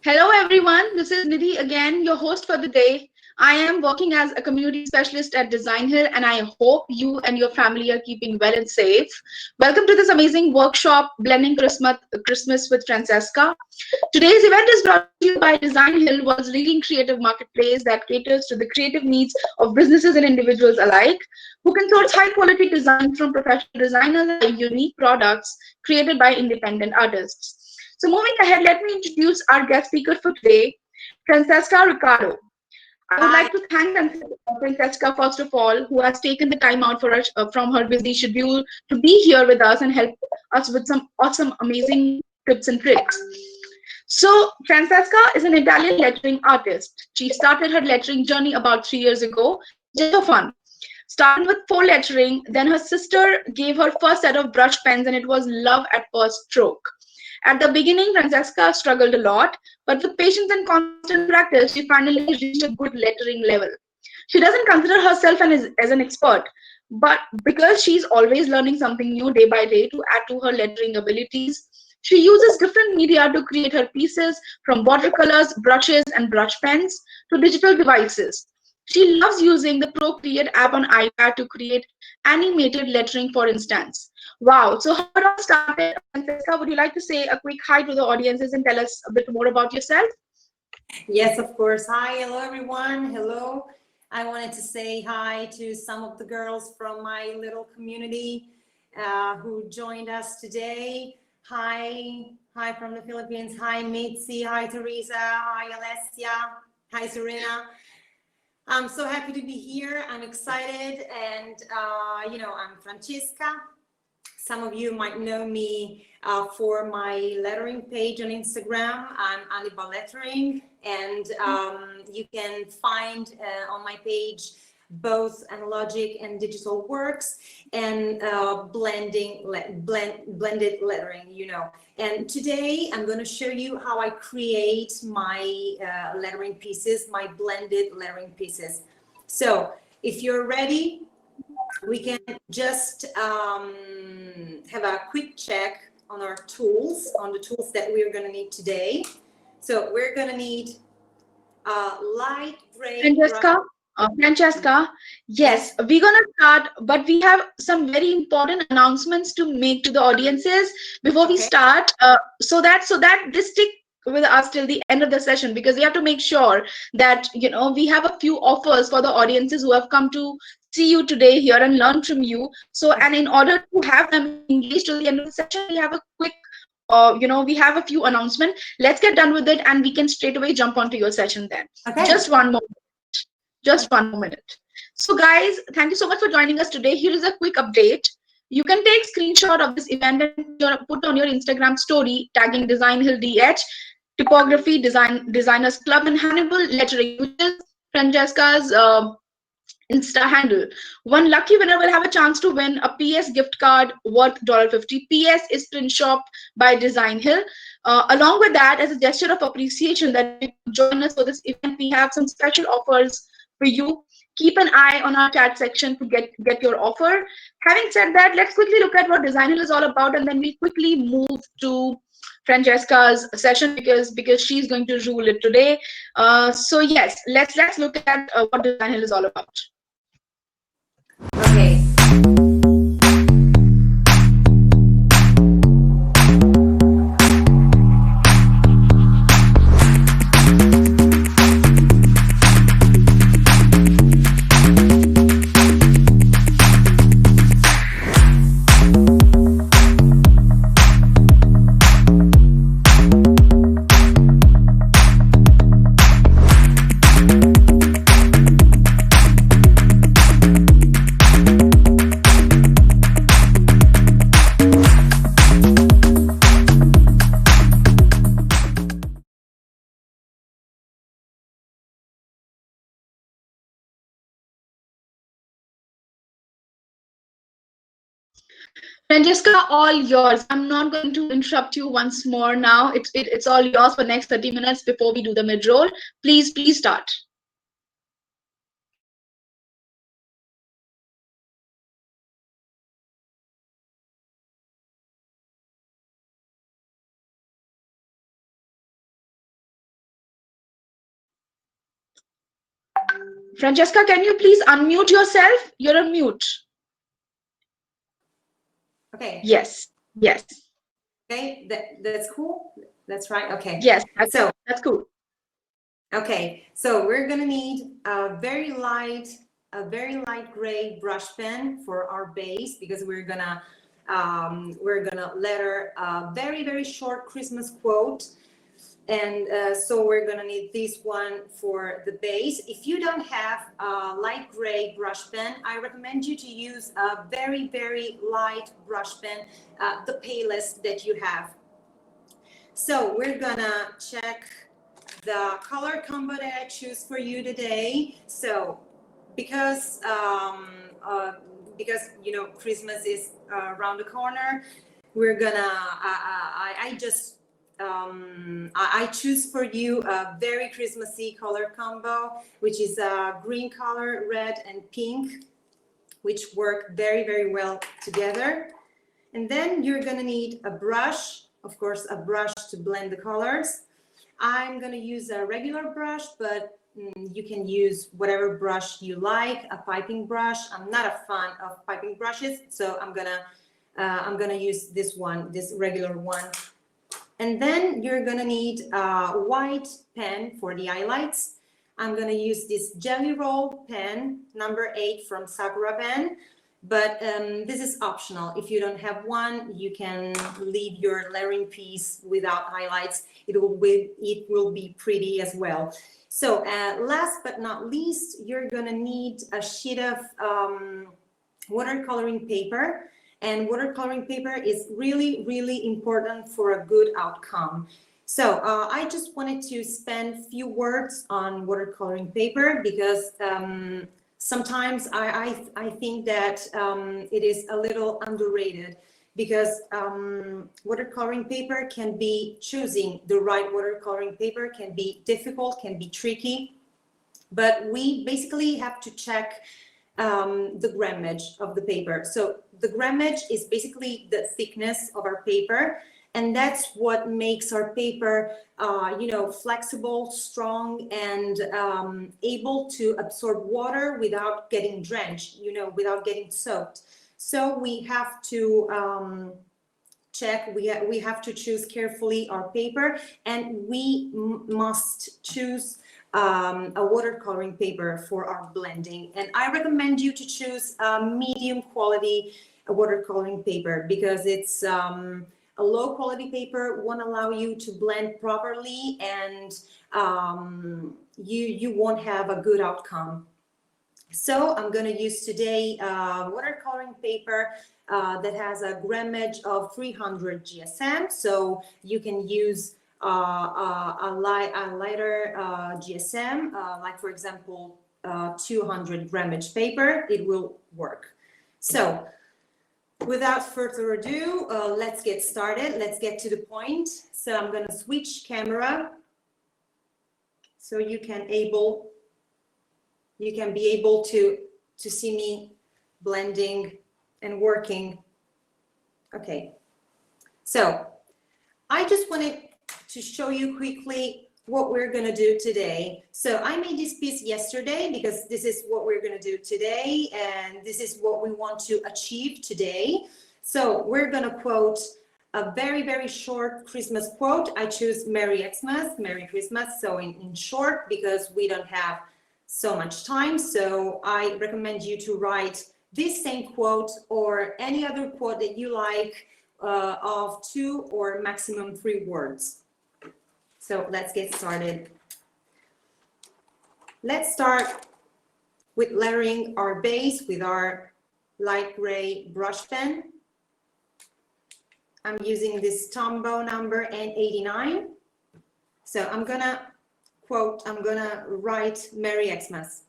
Hello, everyone. This is Nidhi again, your host for the day. I am working as a community specialist at Designhill, and I hope you and your family are keeping well and safe. Welcome to this amazing workshop, Blending Christmas with Francesca. Today's event is brought to you by Designhill, world's leading creative marketplace that caters to the creative needs of businesses and individuals alike, who can source high-quality design from professional designers and unique products created by independent artists. So moving ahead, let me introduce our guest speaker for today, Francesca Ricardo. I would Hi. like to thank Francesca, first of all, who has taken the time out for us from her busy schedule to be here with us and help us with some awesome, amazing tips and tricks. So, Francesca is an Italian lettering artist. She started her lettering journey about 3 years ago, just for fun. Starting with four lettering, then her sister gave her first set of brush pens, and it was love at first stroke. At the beginning, Francesca struggled a lot, but with patience and constant practice, she finally reached a good lettering level. She doesn't consider herself as an expert, but because she's always learning something new day by day to add to her lettering abilities, she uses different media to create her pieces, from watercolors, brushes, and brush pens to digital devices. She loves using the Procreate app on iPad to create animated lettering, for instance. Wow. So how it all started, Francesca, would you like to say a quick hi to the audiences and tell us a bit more about yourself? Yes, of course. Hi, hello everyone. Hello. I wanted to say hi to some of the girls from my little community who joined us today. Hi from the Philippines. Hi, Mitzi. Hi, Teresa. Hi, Alessia. Hi, Serena. I'm so happy to be here. I'm excited, and I'm Francesca. Some of you might know me for my lettering page on Instagram. I'm Aliba Lettering, and you can find on my page both analogic and digital works and blended lettering. And today I'm going to show you how I create my lettering pieces, my blended lettering pieces. So if you're ready, we can just have a quick check on our tools, on the tools that we're going to need today. So we're going to need light gray brush. Francesca, yes, Yes. we're gonna start, but we have some very important announcements to make to the audiences before we Okay. start. So that this stick with us till the end of the session, because we have to make sure that we have a few offers for the audiences who have come to see you today here and learn from you. So, and in order to have them engaged till the end of the session, we have a quick we have a few announcements. Let's get done with it, and we can straight away jump onto your session then. Okay. Just one more. Just one more minute. So, guys, thank you so much for joining us today. Here is a quick update. You can take screenshot of this event and put on your Instagram story, tagging Design Hill DH, Typography Designers Club, and Hannibal Lettering, which is Francesca's Insta handle. One lucky winner will have a chance to win a PS gift card worth $50. PS is print shop by Design Hill. Along with that, as a gesture of appreciation that you could join us for this event, we have some special offers for you. Keep an eye on our chat section to get your offer. Having said that, let's quickly look at what Design Hill is all about, and then we quickly move to Francesca's session because she's going to rule it today. So yes, let's look at what Design Hill is all about. Okay. Francesca, all yours. I'm not going to interrupt you once more now. It's all yours for next 30 minutes before we do the mid roll. Please start. Francesca, can you please unmute yourself? You're on mute. Okay. Yes. Yes. Okay, that's cool. That's right. Okay. Yes. That's cool. Okay, so we're gonna need a very light gray brush pen for our base, because we're gonna letter a very short Christmas quote, and so we're gonna need this one for the base. If you don't have a light gray brush pen, I recommend you to use a very light brush pen, the palest that you have. So we're gonna check the color combo that I choose for you today. So because you know Christmas is around the corner, we're gonna I choose for you a very Christmassy color combo, which is a green color, red and pink, which work very well together. And then you're gonna need a brush, of course, a brush to blend the colors. I'm gonna use a regular brush, but you can use whatever brush you like, a piping brush. I'm not a fan of piping brushes, so I'm gonna use this one, this regular one. And then you're gonna need a white pen for the highlights. I'm gonna use this Jelly Roll pen, number 8 from Sakura Pen. But this is optional. If you don't have one, you can leave your lettering piece without highlights. It will be pretty as well. So last but not least, you're gonna need a sheet of watercoloring paper. And watercoloring paper is really important for a good outcome. So I just wanted to spend a few words on watercoloring paper, because sometimes I think that it is a little underrated, because watercoloring paper can be, choosing the right watercoloring paper can be difficult, can be tricky, but we basically have to check the grammage of the paper. So the grammage is basically the thickness of our paper, and that's what makes our paper, you know, flexible, strong, and able to absorb water without getting drenched, you know, without getting soaked. So we have to check, we have to choose carefully our paper, and we must choose a watercoloring paper for our blending. And I recommend you to choose a medium quality watercoloring paper, because it's a low quality paper won't allow you to blend properly, and you won't have a good outcome. So I'm going to use today watercoloring paper that has a grammage of 300 GSM. So you can use a lighter GSM, like for example 200 grammage paper. It will work. So without further ado, let's get started. Let's get to the point. So I'm going to switch camera so you can be able to see me blending and working. Okay, so I just wanted to show you quickly what we're going to do today. So I made this piece yesterday, because this is what we're going to do today, and this is what we want to achieve today. So we're going to quote a very short Christmas quote. I choose Merry Xmas, Merry Christmas, so in short, because we don't have so much time. So I recommend you to write this same quote or any other quote that you like, of 2 or maximum 3 words. So let's get started. Let's start with lettering our base with our light gray brush pen. I'm using this Tombow number N89. So I'm gonna write Merry Xmas.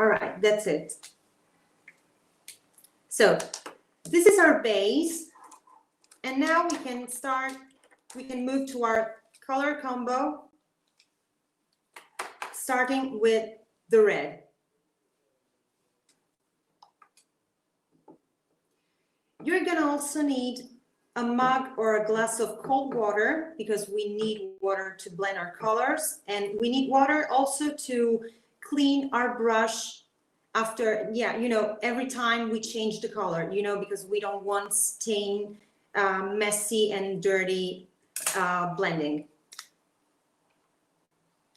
All right, that's it. So this is our base. And now we can move to our color combo, starting with the red. You're gonna also need a mug or a glass of cold water because we need water to blend our colors, and we need water also to clean our brush after, every time we change the color, because we don't want stain, messy and dirty blending.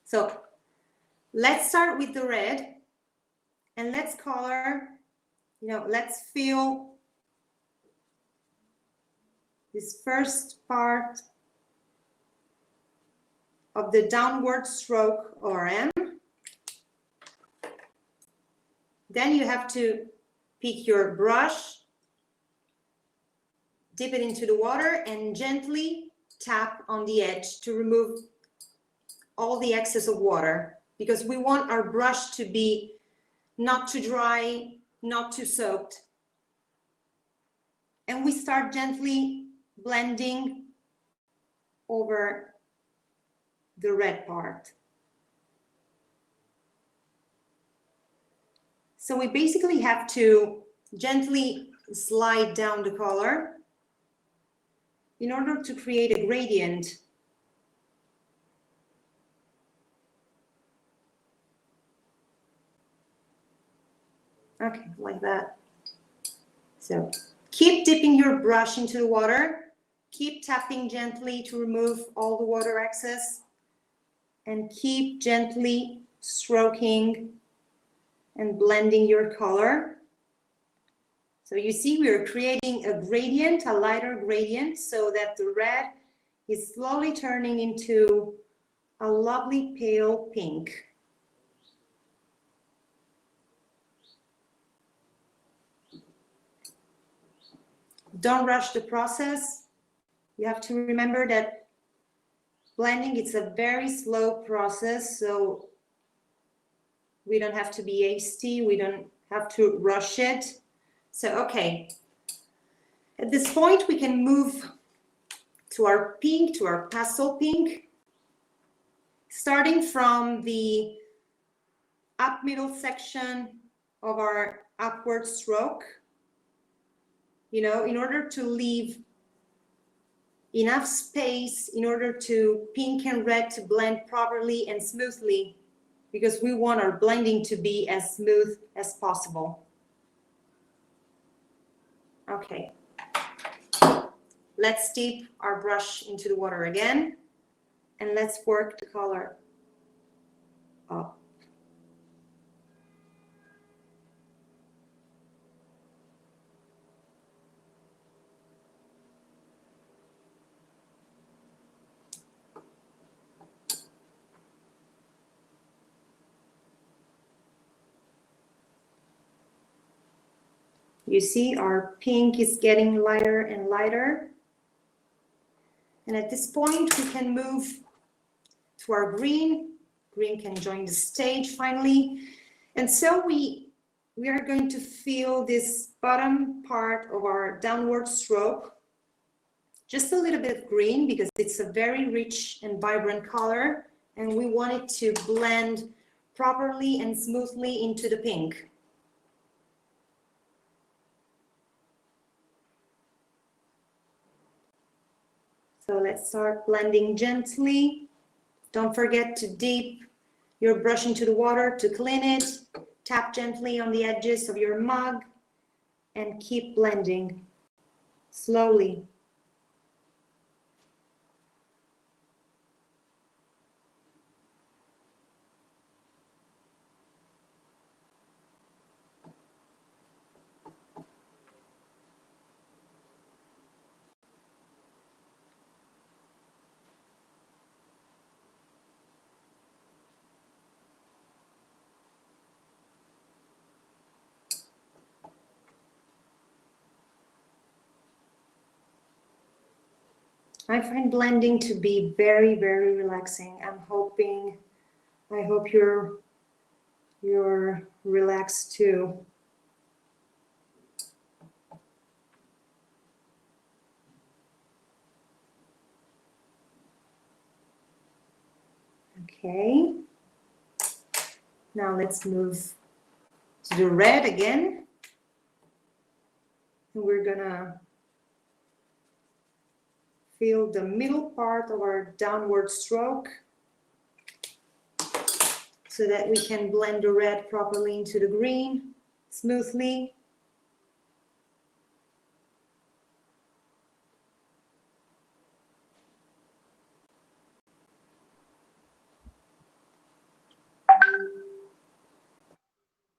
So let's start with the red and let's color, let's feel this first part of the downward stroke or M. Then you have to pick your brush, dip it into the water and gently tap on the edge to remove all the excess of water, because we want our brush to be not too dry, not too soaked. And we start gently blending over the red part. So we basically have to gently slide down the color in order to create a gradient. Okay, like that. So keep dipping your brush into the water, keep tapping gently to remove all the water excess, and keep gently stroking and blending your color. So you see we're creating a gradient, a lighter gradient, so that the red is slowly turning into a lovely pale pink. Don't rush the process. You have to remember that blending, it's a very slow process, so we don't have to be hasty, we don't have to rush it. So, okay, at this point we can move to our pink, to our pastel pink, starting from the up middle section of our upward stroke, in order to leave enough space in order to pink and red to blend properly and smoothly, because we want our blending to be as smooth as possible. Okay, let's dip our brush into the water again and let's work the color up. You see our pink is getting lighter and lighter. And at this point, we can move to our green. Green can join the stage finally. And so we are going to feel this bottom part of our downward stroke. Just a little bit of green because it's a very rich and vibrant color. And we want it to blend properly and smoothly into the pink. So let's start blending gently. Don't forget to dip your brush into the water to clean it. Tap gently on the edges of your mug and keep blending slowly. I find blending to be very, very relaxing. I hope you're relax too. Okay. Now let's move to the red again. And we're gonna feel the middle part of our downward stroke so that we can blend the red properly into the green smoothly.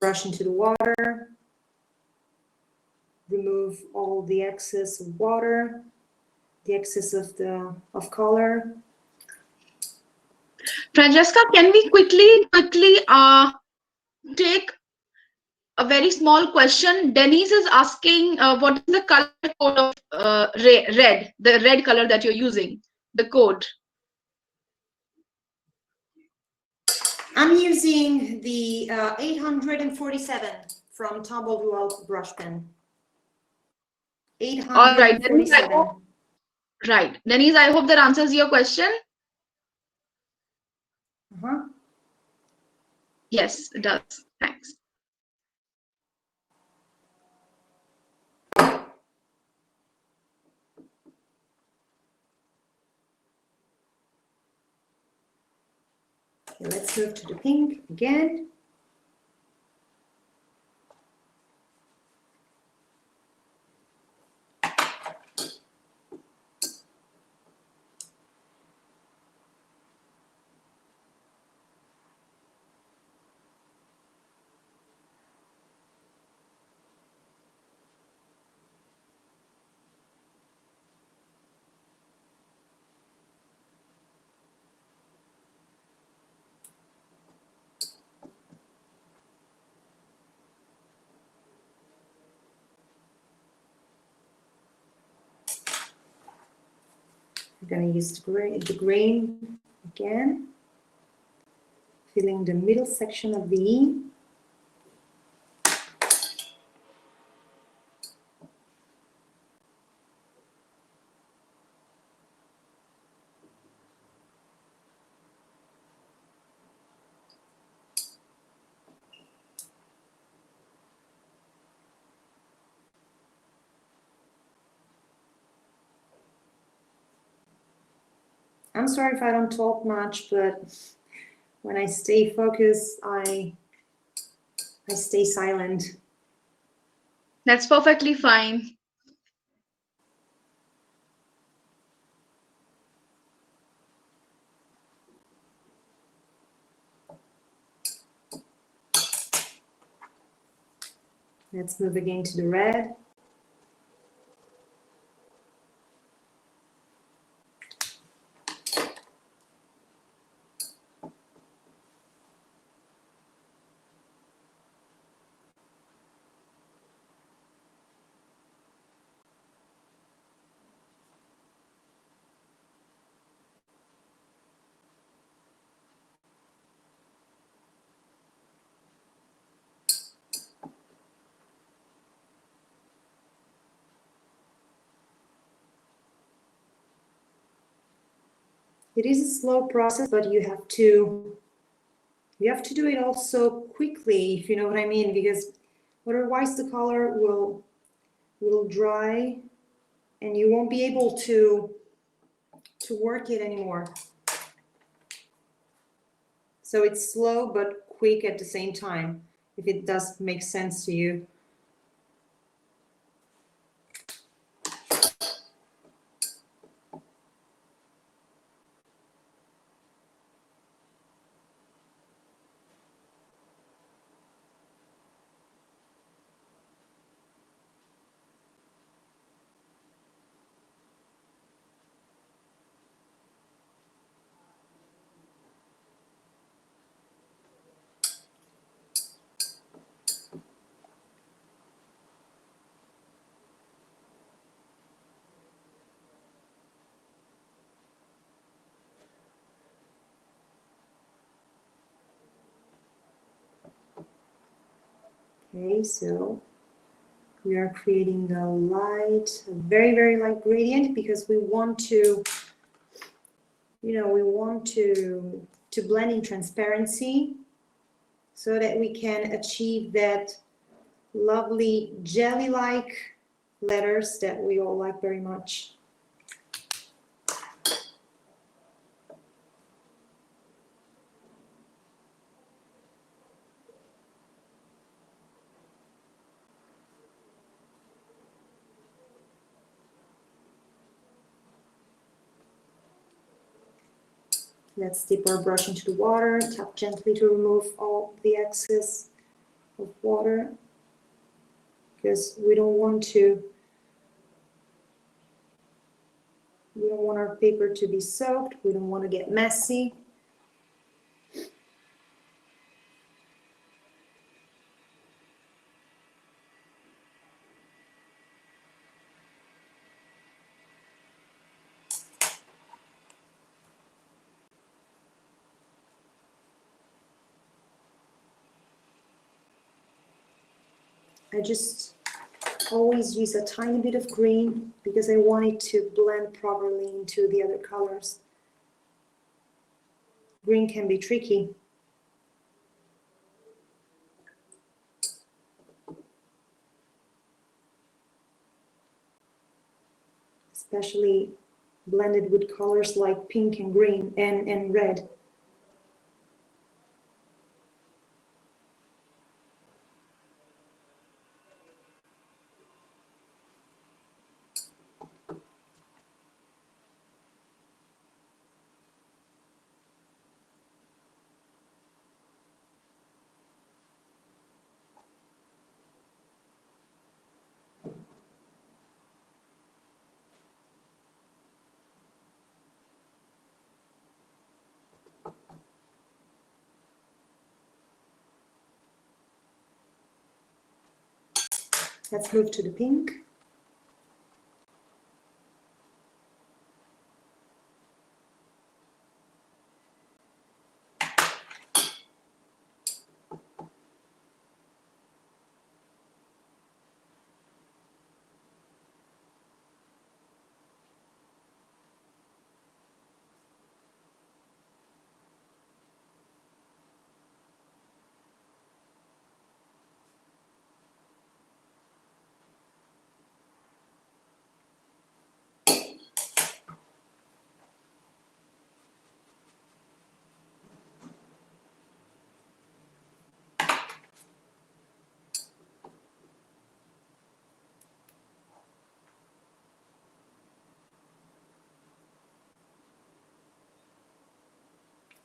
Brush into the water. Remove all the excess of water, the excess of color. Francesca, can we quickly take a very small question? Denise is asking what is the color code of red, the red color that you're using, the code. I'm using the 847 from Tumble Dual Brush Pen. 847. All right, Denise, I hope that answers your question. Yes, it does. Thanks. Okay, let's move to the pink again. We're going to use the green again, filling the middle section of the E. I'm sorry if I don't talk much, but when I stay focused, I stay silent. That's perfectly fine. Let's move again to the red. It is a slow process, but you have to do it also quickly, if you know what I mean, because otherwise the color will dry and you won't be able to work it anymore. So it's slow but quick at the same time, if it does make sense to you. Okay, so we are creating a light, a very, very light gradient because we want to, we want to blend in transparency so that we can achieve that lovely jelly-like letters that we all like very much. Let's dip our brush into the water, tap gently to remove all the excess of water because we don't want our paper to be soaked. We don't want to get messy. I just always use a tiny bit of green because I want it to blend properly into the other colors. Green can be tricky. Especially blended with colors like pink and green and red. Let's move to the pink.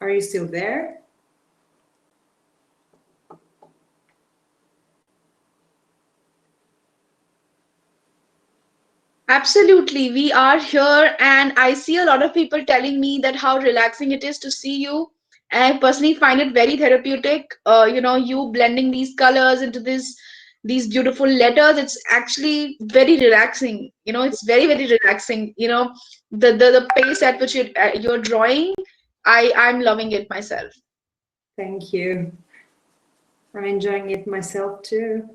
Are you still there? Absolutely, we are here, and I see a lot of people telling me that how relaxing it is to see you. And I personally find it very therapeutic. You blending these colors into these beautiful letters. It's actually very relaxing. It's very very relaxing. The pace at which you're drawing, I'm loving it myself. Thank you. I'm enjoying it myself too.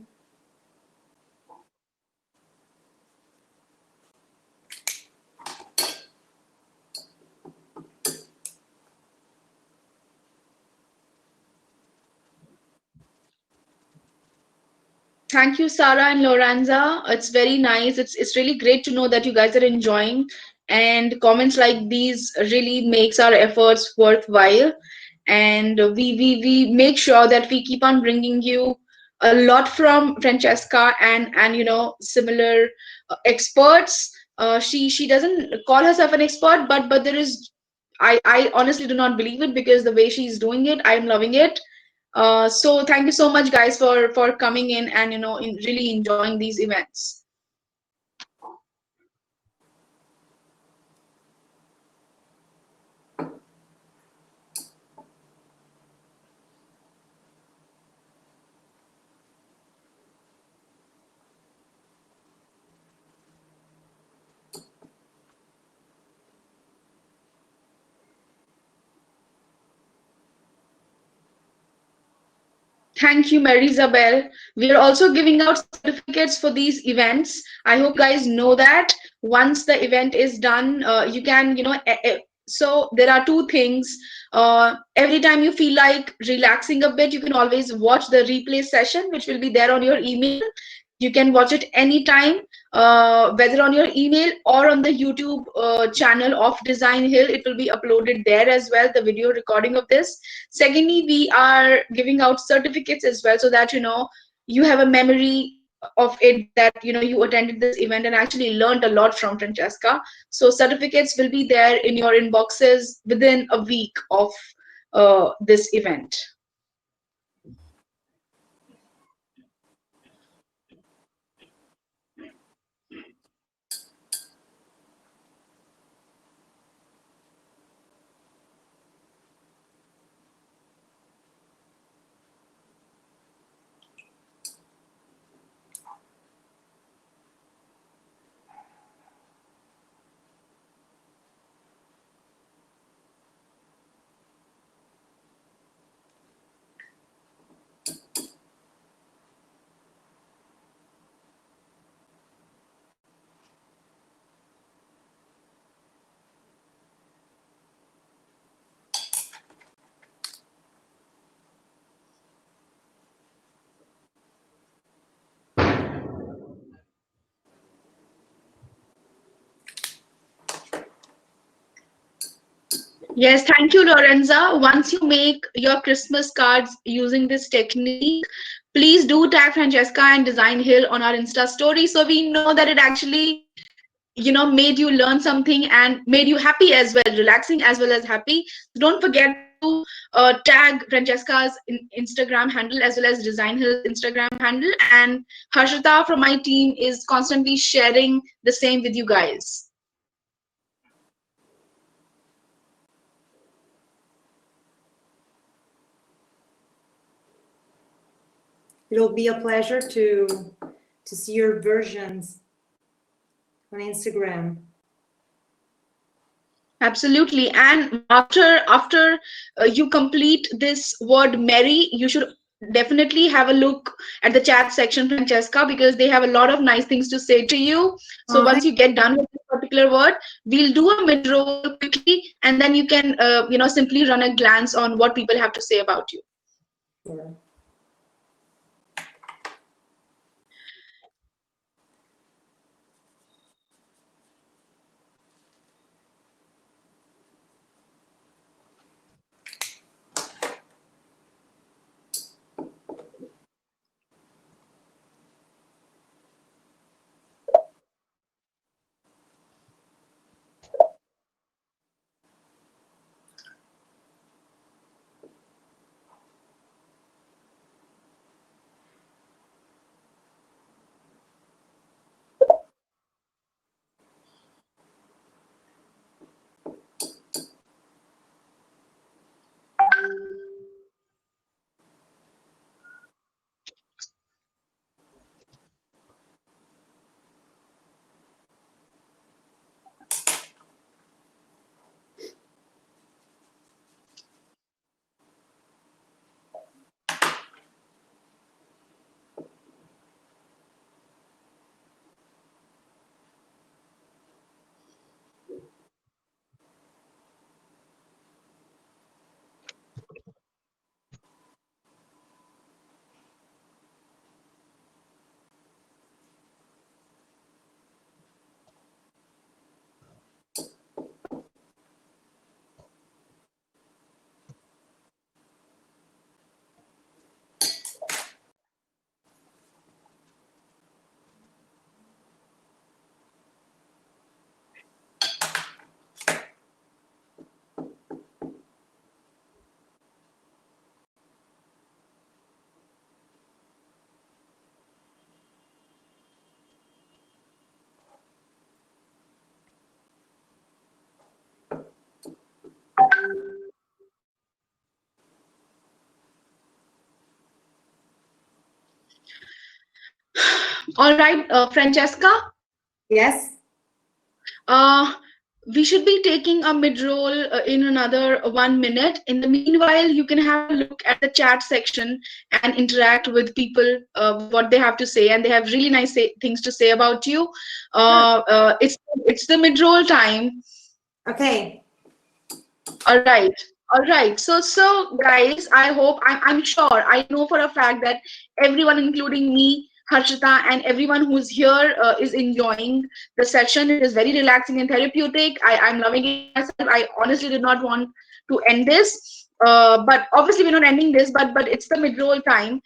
Thank you, Sarah and Lorenza. It's very nice. It's really great to know that you guys are enjoying, and comments like these really makes our efforts worthwhile. And we make sure that we keep on bringing you a lot from Francesca and similar experts. She doesn't call herself an expert, but there is. I honestly do not believe it because the way she's doing it, I'm loving it. So thank you so much, guys, for coming in and really enjoying these events. Thank you, Mary Isabel. We are also giving out certificates for these events. I hope you guys know that once the event is done, you can, so there are two things. Every time you feel like relaxing a bit, you can always watch the replay session, which will be there on your email. You can watch it anytime, whether on your email or on the YouTube channel of Design Hill. It will be uploaded there as well, the video recording of this. Secondly, we are giving out certificates as well, so that you have a memory of it, that you attended this event and actually learned a lot from Francesca. So certificates will be there in your inboxes within a week of this event. Yes, thank you, Lorenza. Once you make your Christmas cards using this technique, please do tag Francesca and Design Hill on our Insta story, so we know that it actually, made you learn something and made you happy as well, relaxing as well as happy. So don't forget to tag Francesca's Instagram handle as well as Design Hill's Instagram handle. And Harshita from my team is constantly sharing the same with you guys. It'll be a pleasure to see your versions on Instagram. Absolutely. And after you complete this word Merry, you should definitely have a look at the chat section, Francesca, because they have a lot of nice things to say to you. So Oh, once you get done with this particular word, we'll do a mid roll quickly, and then you can simply run a glance on what people have to say about you. you. All right, Francesca. Yes. Uh, we should be taking a mid-roll in another 1 minute. In the meanwhile, you can have a look at the chat section and interact with people with what they have to say, and they have really nice things to say about you. Good. It's the mid-roll time. Okay. All right. All right. So guys, I hope I'm sure I know for a fact that everyone, including me, Harshita, and everyone who's here is enjoying the session. It is very relaxing and therapeutic. I'm loving it myself. I honestly did not want to end this. But obviously we're not ending this, but it's the mid-roll time.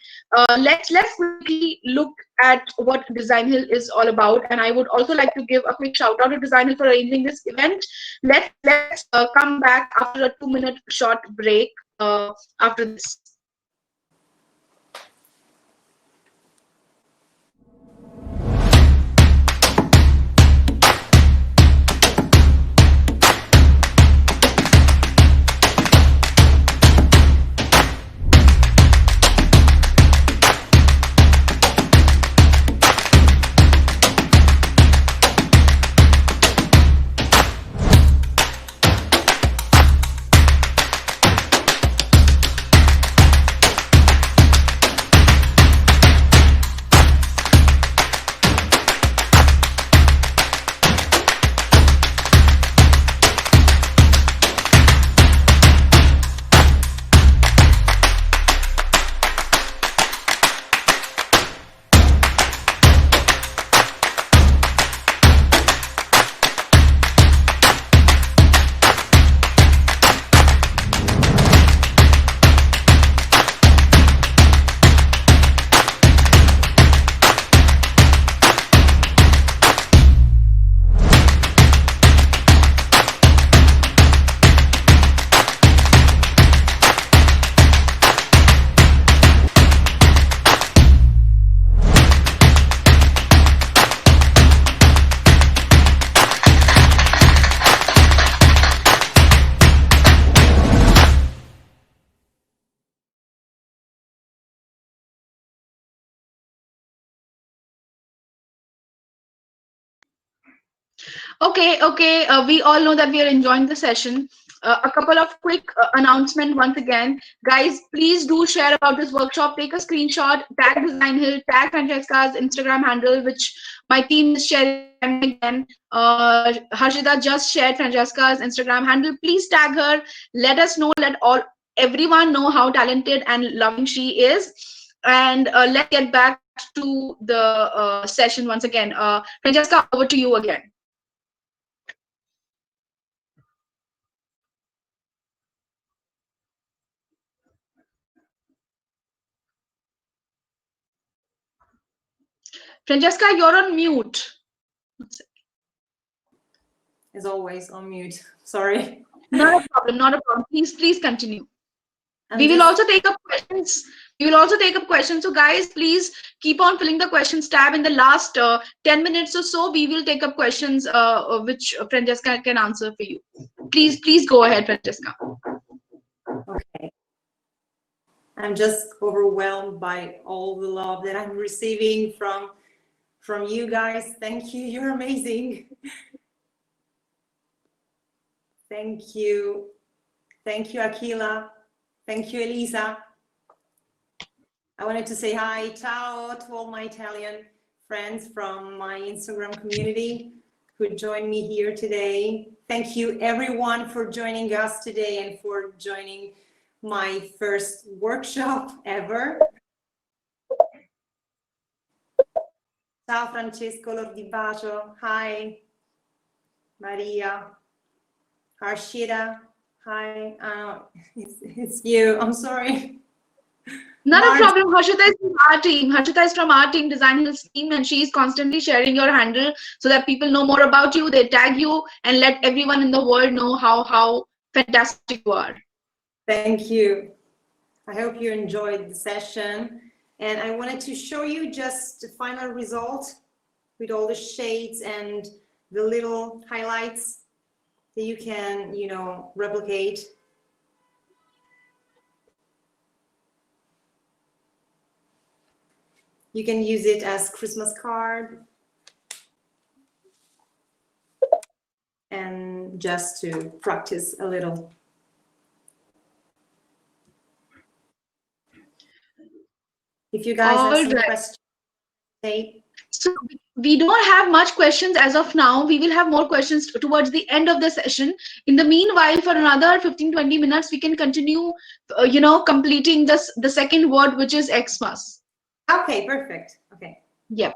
Let's quickly look at what Design Hill is all about, and I would also like to give a quick shout out to Design Hill for arranging this event. Let's come back after a 2 minute short break after this. Okay. We all know that we are enjoying the session. A couple of quick announcement once again, guys. Please do share about this workshop. Take a screenshot, tag Design Hill, tag Francesca's Instagram handle, which my team is sharing time and again. Harshita just shared Francesca's Instagram handle. Please tag her. Let us know. Let everyone know how talented and loving she is. And let's get back to the session once again. Francesca, over to you again. Francesca, you're on mute. As always, on mute. Sorry. Not a problem, not a problem. Please continue. I'm We will just also take up questions. We will also take up questions. So guys, please keep on filling the questions tab. In the last 10 minutes or so, we will take up questions which Francesca can answer for you. Please go ahead, Francesca. okay. I'm just overwhelmed by all the love that I'm receiving from you guys. Thank you. You're amazing. Thank you. Thank you, Akila. Thank you, Elisa. I wanted to say hi, ciao, to all my Italian friends from my Instagram community who joined me here today. Thank you, everyone, for joining us today and for joining my first workshop ever. Ciao, Francesco Lordibacio. Hi, Maria. Harshita. Hi. It's you. I'm sorry. Not a problem. Harshita is from our team. Harshita is from our team, Design Hill's team, and she is constantly sharing your handle so that people know more about you. They tag you and let everyone in the world know how fantastic you are. Thank you. I hope you enjoyed the session. And I wanted to show you just the final result with all the shades and the little highlights that you can, replicate. You can use it as Christmas card. And just to practice a little. If you guys have some questions, say. So we don't have much questions as of now. We will have more questions towards the end of the session. In the meanwhile, for another 15-20 minutes, we can continue, completing the second word, which is Xmas. Okay, perfect. Okay. Yep.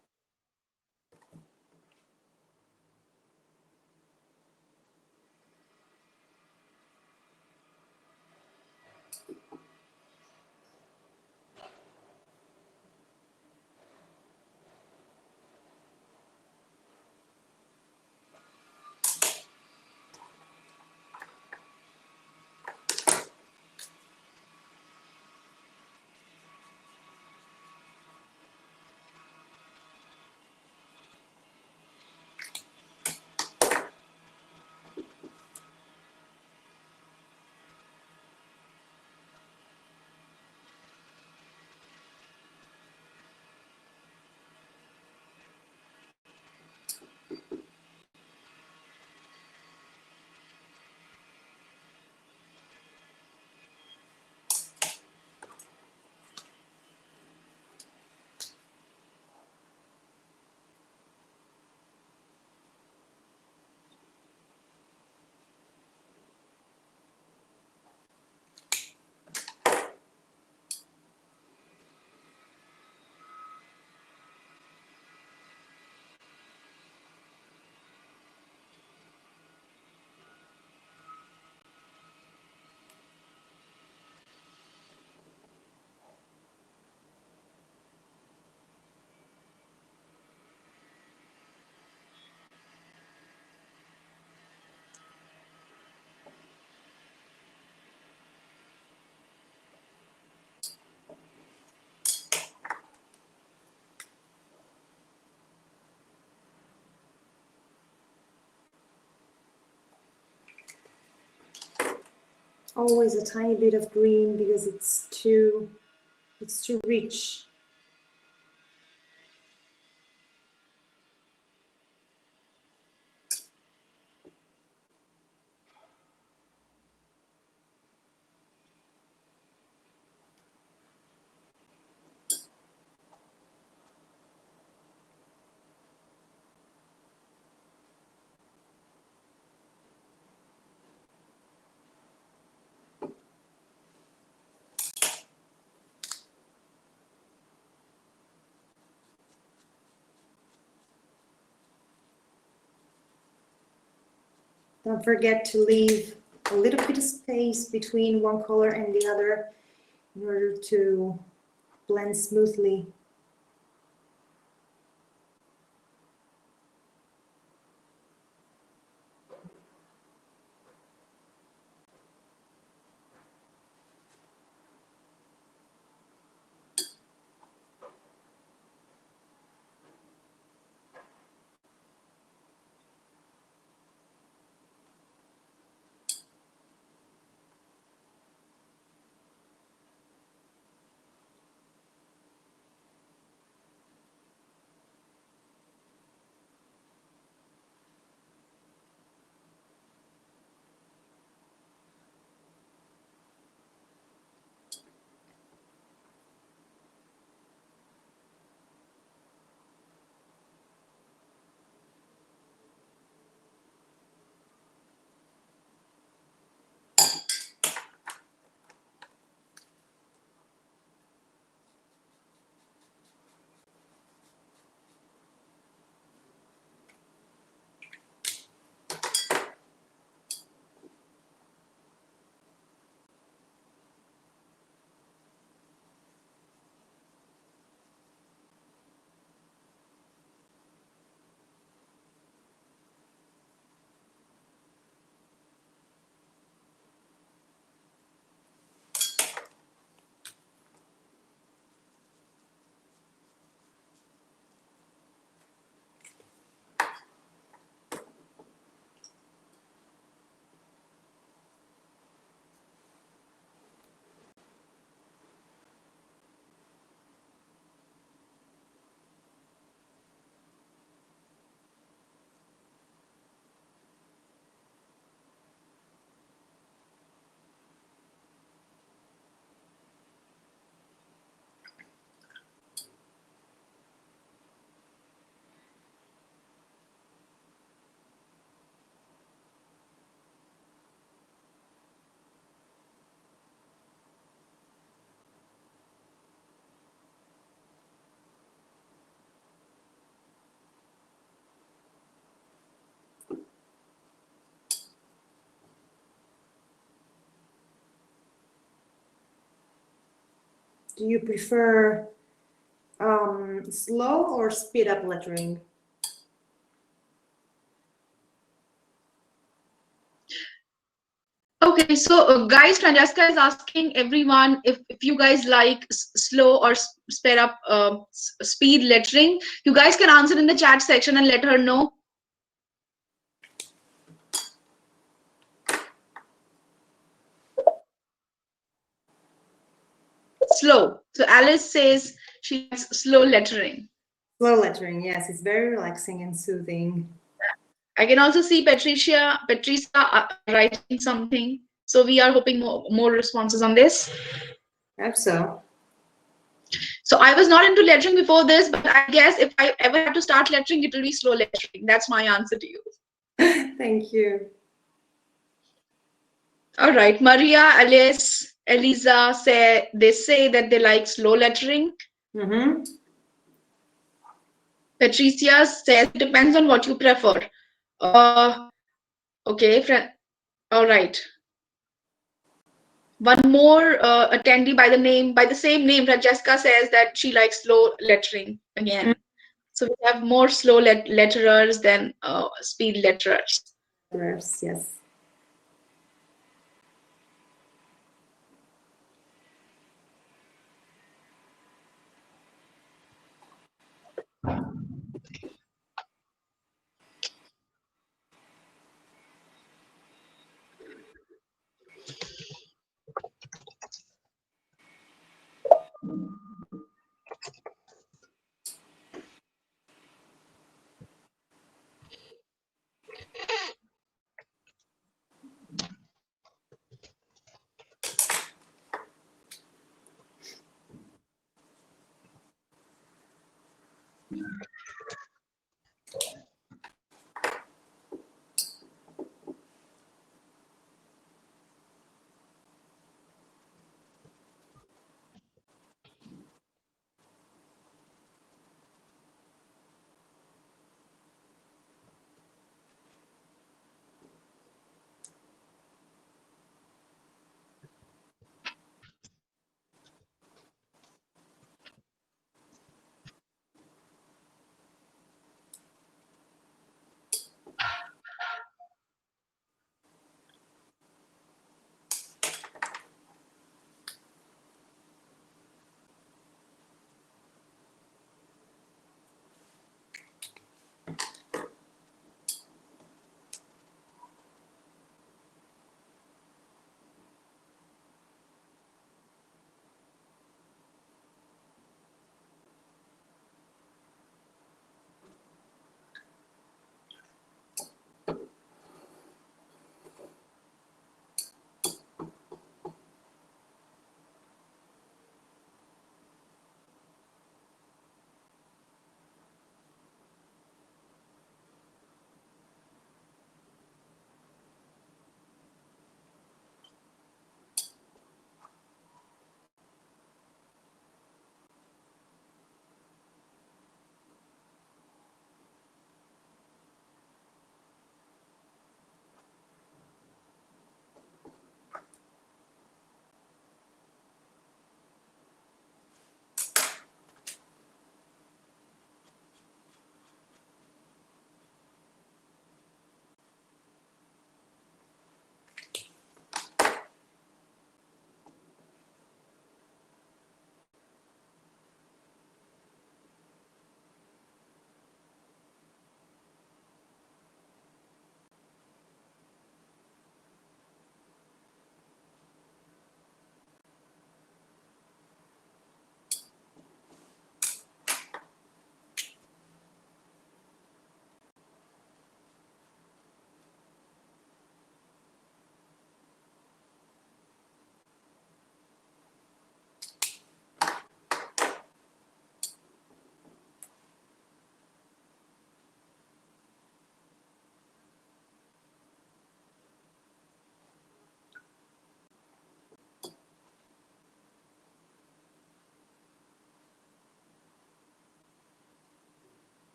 Always a tiny bit of green because it's too rich. Don't forget to leave a little bit of space between one color and the other in order to blend smoothly. Do you prefer slow or speed up lettering? Okay, so guys, Francesca is asking everyone if you guys like slow or sped up speed lettering. You guys can answer in the chat section and let her know. Slow. So Alice says she likes slow lettering. Slow lettering, yes, it's very relaxing and soothing. I can also see Patricia writing something. So we are hoping more responses on this. Hope so. So I was not into lettering before this, but I guess if I ever have to start lettering, it will be slow lettering. That's my answer to you. Thank you. All right, Maria, Alice, Eliza say that they like slow lettering. Mm-hmm. Patricia says it depends on what you prefer. Okay, all right. One more attendee by the same name, Francesca says that she likes slow lettering again. Mm-hmm. So we have more slow letterers than speed letterers. Yes.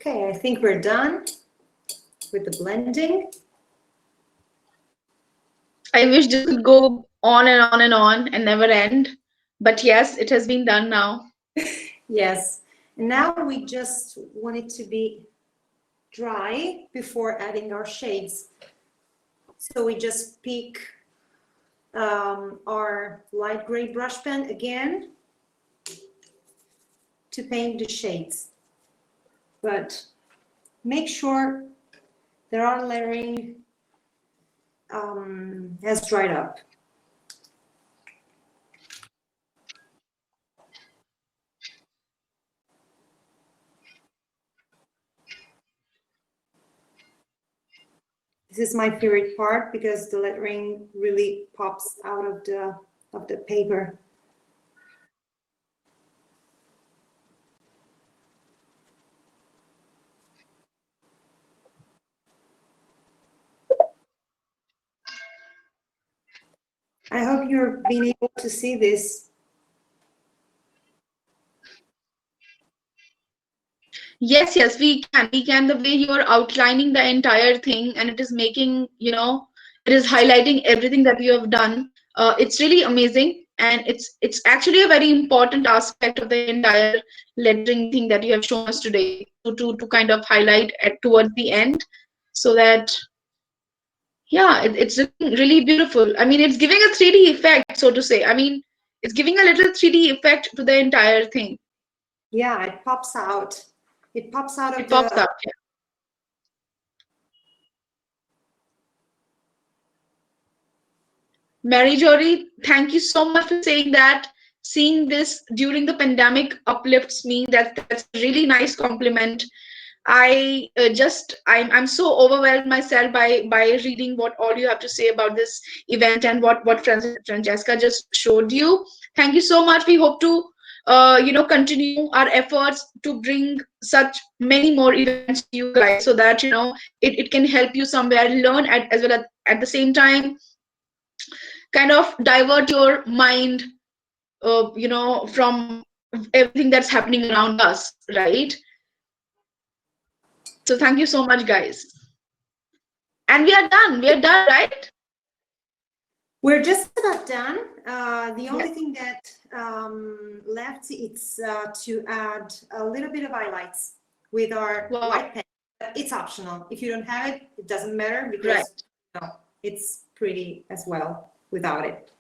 Okay, I think we're done with the blending. I wish this could go on and on and on and never end. But yes, it has been done now. Yes, and now we just want it to be dry before adding our shades. So we just pick our light gray brush pen again to paint the shades. But make sure that our lettering has dried up. This is my favorite part because the lettering really pops out of the paper. I hope you're being able to see this. Yes, yes, we can. We can. The way you're outlining the entire thing and it is making, it is highlighting everything that you have done. It's really amazing. And it's actually a very important aspect of the entire lettering thing that you have shown us today to kind of highlight at towards the end so that yeah, it's looking really beautiful. I mean, it's giving a 3D effect, so to say. I mean, it's giving a little 3D effect to the entire thing. Yeah, it pops out. It pops out of It pops the. up. Yeah. Mary Jory, thank you so much for saying that. Seeing this during the pandemic uplifts me. That's a really nice compliment. I'm so overwhelmed myself by reading what all you have to say about this event and what Francesca just showed you. Thank you so much. We hope to continue our efforts to bring such many more events to you guys so that it can help you somewhere learn as well at the same time kind of divert your mind from everything that's happening around us, right? So thank you so much, guys. And we are done, right? We're just about done. The only Yes. thing that left is to add a little bit of highlights with our Wow. light pen. It's optional. If you don't have it, it doesn't matter because Right. it's pretty as well without it.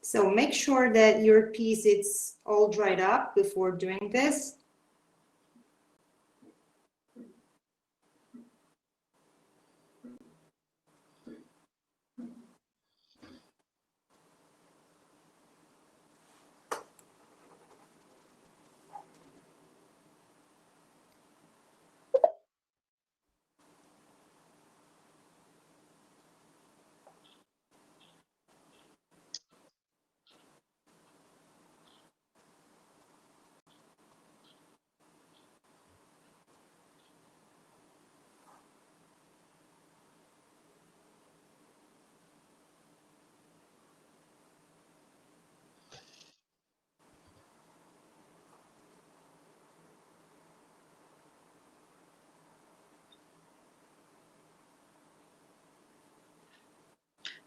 So make sure that your piece is all dried up before doing this.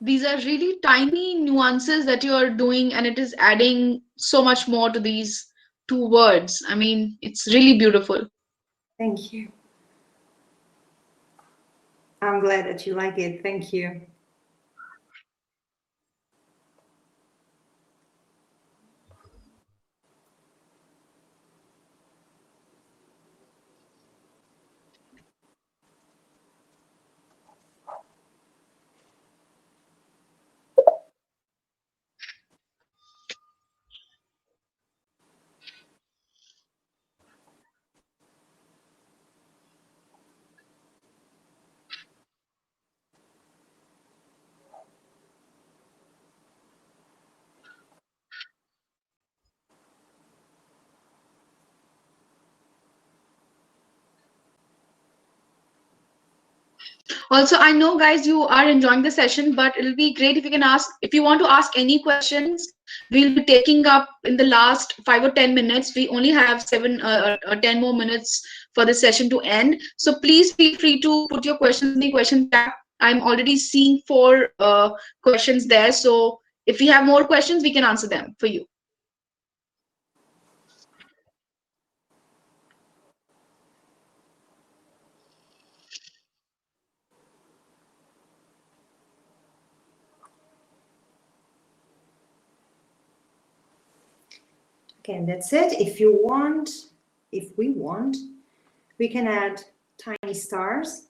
These are really tiny nuances that you are doing, and it is adding so much more to these two words. I mean, it's really beautiful. Thank you. I'm glad that you like it. Thank you. Also, I know, guys, you are enjoying the session, but it'll be great if you can ask, if you want to ask any questions, we'll be taking up in the last 5 or 10 minutes. We only have 10 more minutes for the session to end. So please feel free to put your questions in the question chat. I'm already seeing 4 questions there. So if we have more questions, we can answer them for you. Okay, and that's it. If you want, if we want, we can add tiny stars.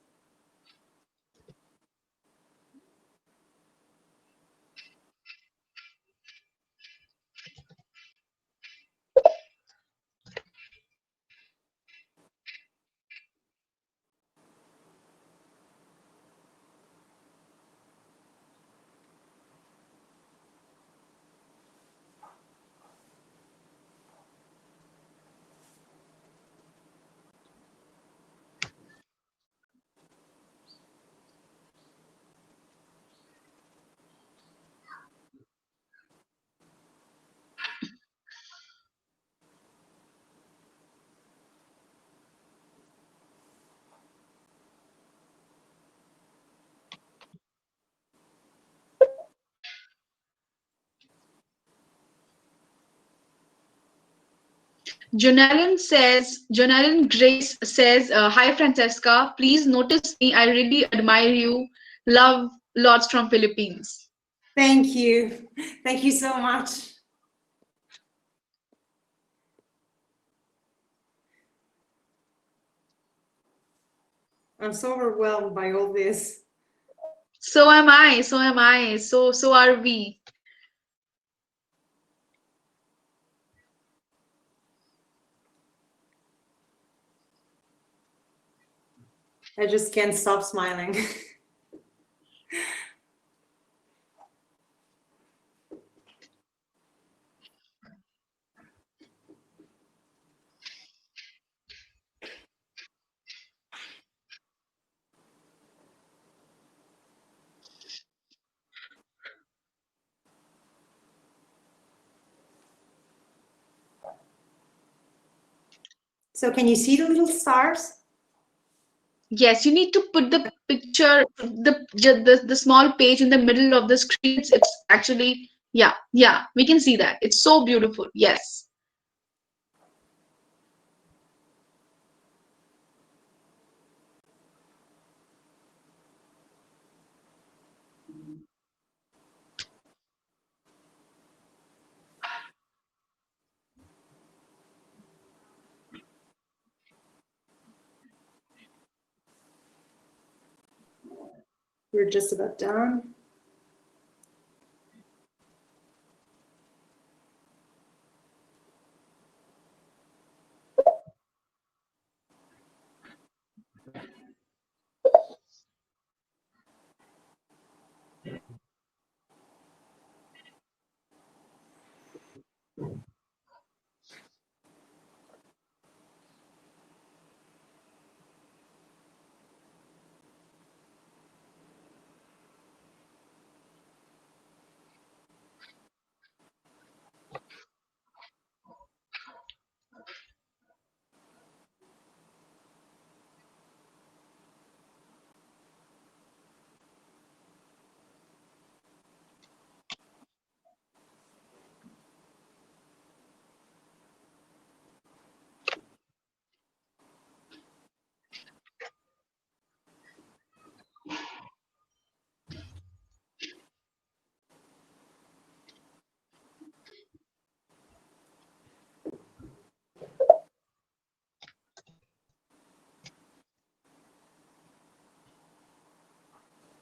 Jonalyn Grace says, "Hi Francesca, please notice me. I really admire you. Love lots from Philippines." Thank you. Thank you so much. I'm so overwhelmed by all this. So am I. So am I. So are we. I just can't stop smiling. So can you see the little stars? Yes, you need to put the picture, the small page in the middle of the screen. It's actually, yeah, we can see that. It's so beautiful. Yes. We're just about done.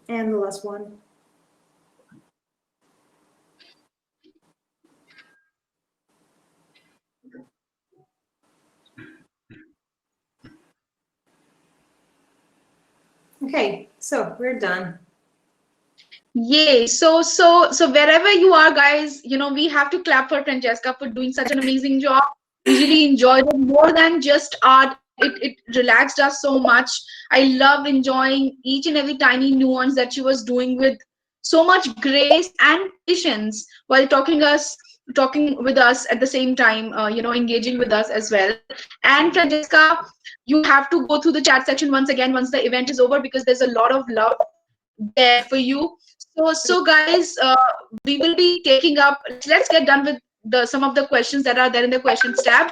And the last one. Okay, so we're done. Yay. So wherever you are, guys, we have to clap for Francesca for doing such an amazing job. We really enjoyed it more than just art. it relaxed us so much. I love enjoying each and every tiny nuance that she was doing with so much grace and patience while talking with us at the same time, engaging with us as well. And Francesca, you have to go through the chat section once again once the event is over, because there's a lot of love there for you. So guys, we will be taking up. Let's get done with the some of the questions that are there in the questions tab,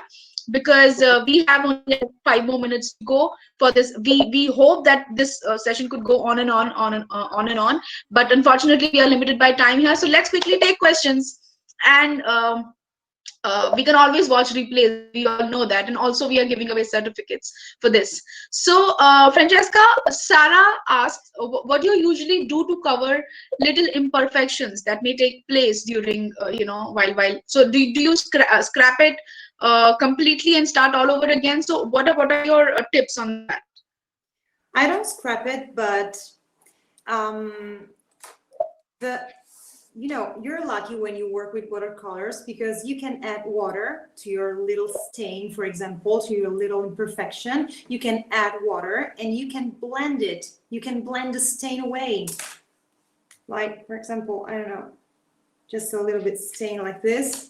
because we have only like 5 more minutes to go for this. We hope that this session could go on and on and on, but unfortunately we are limited by time here. So let's quickly take questions, and we can always watch replays. We all know that, and also we are giving away certificates for this. So, Francesca, Sarah asks, what do you usually do to cover little imperfections that may take place during, while? So, do you scrap it completely and start all over again? So, what are your tips on that? I don't scrap it, but the you're lucky when you work with watercolors, because you can add water to your little stain, for example, to your little imperfection. You can add water and you can blend it. You can blend the stain away. Like, for example, I don't know, just a little bit stain like this.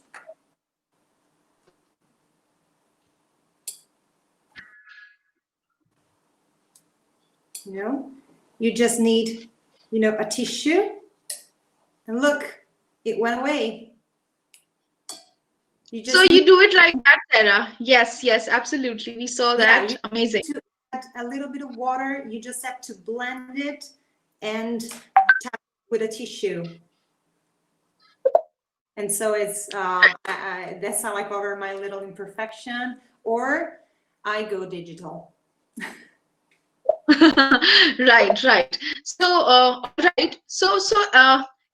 You just need, a tissue. And look, it went away. So you do it like that, Sarah? Yes, absolutely. We saw that. Amazing. To add a little bit of water, you just have to blend it and tap it with a tissue. And so it's that's how I cover my little imperfection, or I go digital. Right. So,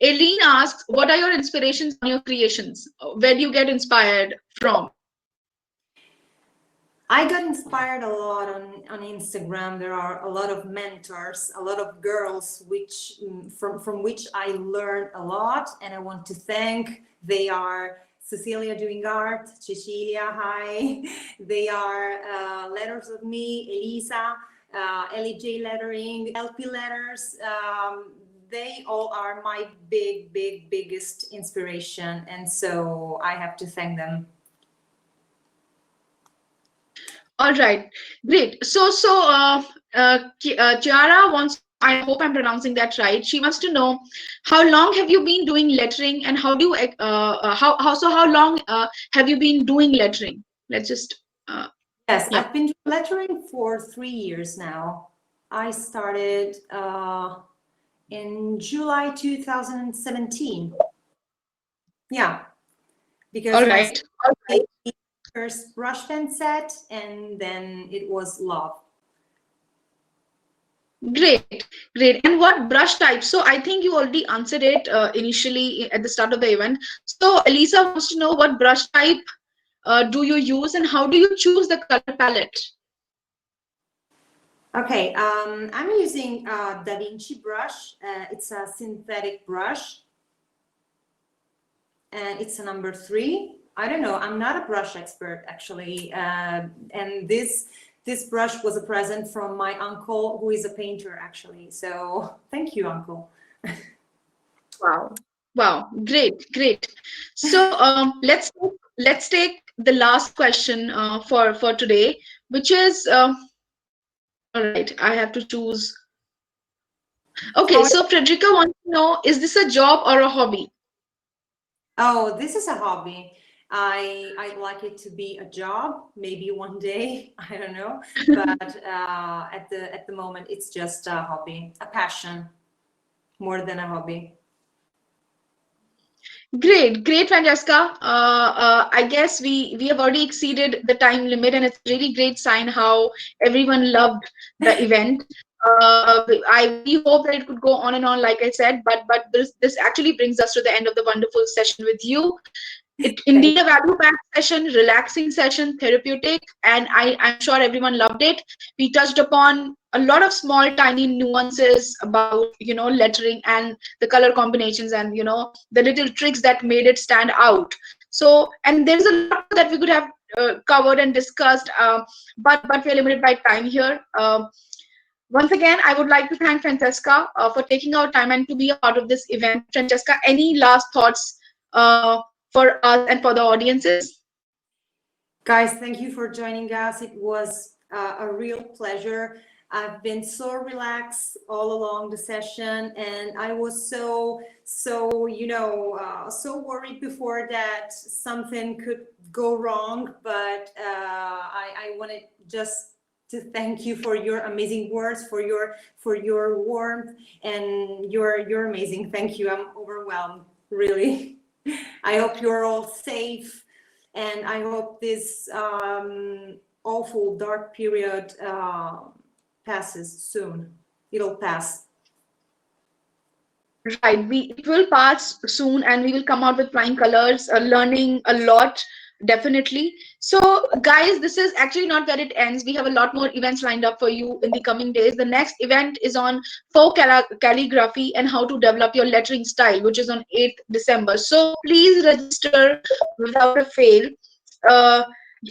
Aileen asks, what are your inspirations on your creations? Where do you get inspired from? I got inspired a lot on Instagram. There are a lot of mentors, a lot of girls from which I learned a lot, and I want to thank. They are Cecilia Doing Art, Cecilia, hi. They are Letters of Me, Elisa, LEJ Lettering, LP Letters. They all are my biggest inspiration, and so I have to thank them. All right, great. So Chiara wants, I hope I'm pronouncing that right. She wants to know, how long have you been doing lettering, and how do you how long have you been doing lettering? Let's just yes, yeah. I've been doing lettering for 3 years now. I started in July 2017. Yeah, because all right. first brush pen set, and then it was love. Great. And what brush type? So I think you already answered it initially at the start of the event. So Elisa wants to know, what brush type do you use, and how do you choose the color palette? Okay, I'm using Da Vinci brush. It's a synthetic brush, and it's a number 3. I don't know, I'm not a brush expert actually, and this brush was a present from my uncle, who is a painter actually. So thank you, uncle. Wow, great. So let's take the last question for today, which is all right. I have to choose. Okay, so Frederica wants to know, is this a job or a hobby? Oh, this is a hobby. I'd like it to be a job, maybe one day, I don't know, but at the moment it's just a hobby, a passion, more than a hobby. Great, Francesca. I guess we have already exceeded the time limit, and it's a really great sign how everyone loved the event. We hope that it could go on and on, like I said, but this actually brings us to the end of the wonderful session with you. It indeed a value-packed session, relaxing session, therapeutic, and I'm sure everyone loved it. We touched upon a lot of small, tiny nuances about lettering and the color combinations, and the little tricks that made it stand out. So, and there's a lot that we could have covered and discussed, but we're limited by time here. Once again, I would like to thank Francesca for taking our time and to be a part of this event. Francesca, any last thoughts for us and for the audiences? Guys, thank you for joining us. It was a real pleasure. I've been so relaxed all along the session, and I was so worried before that something could go wrong. But I wanted just to thank you for your amazing words, for your warmth, and you're amazing. Thank you. I'm overwhelmed, really. I hope you're all safe, and I hope this awful dark period passes soon. It'll pass. Right, it will pass soon, and we will come out with flying colors, learning a lot, definitely. So, guys, this is actually not where it ends. We have a lot more events lined up for you in the coming days. The next event is on folk calligraphy and how to develop your lettering style, which is on 8th December. So, please register without a fail. Uh,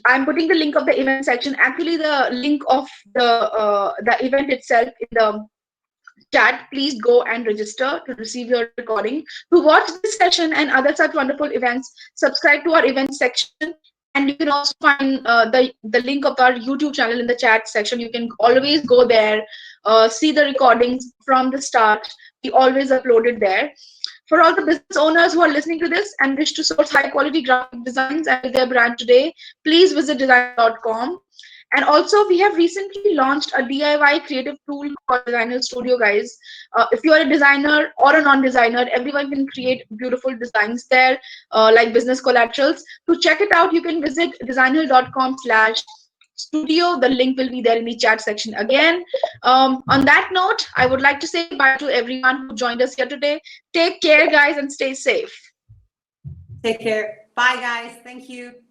I'm putting the link of the event section. Actually, the link of the event itself in the chat. Please go and register to receive your recording. To watch this session and other such wonderful events, subscribe to our event section. And you can also find the link of our YouTube channel in the chat section. You can always go there, see the recordings from the start. We always upload it there. For all the business owners who are listening to this and wish to source high quality graphic designs and their brand today, please visit design.com. And also, we have recently launched a DIY creative tool called Designhill Studio, guys. If you are a designer or a non-designer, everyone can create beautiful designs there, like business collaterals. To check it out, you can visit designhill.com/studio. The link will be there in the chat section again. On that note, I would like to say bye to everyone who joined us here today. Take care, guys, and stay safe. Take care. Bye, guys. Thank you.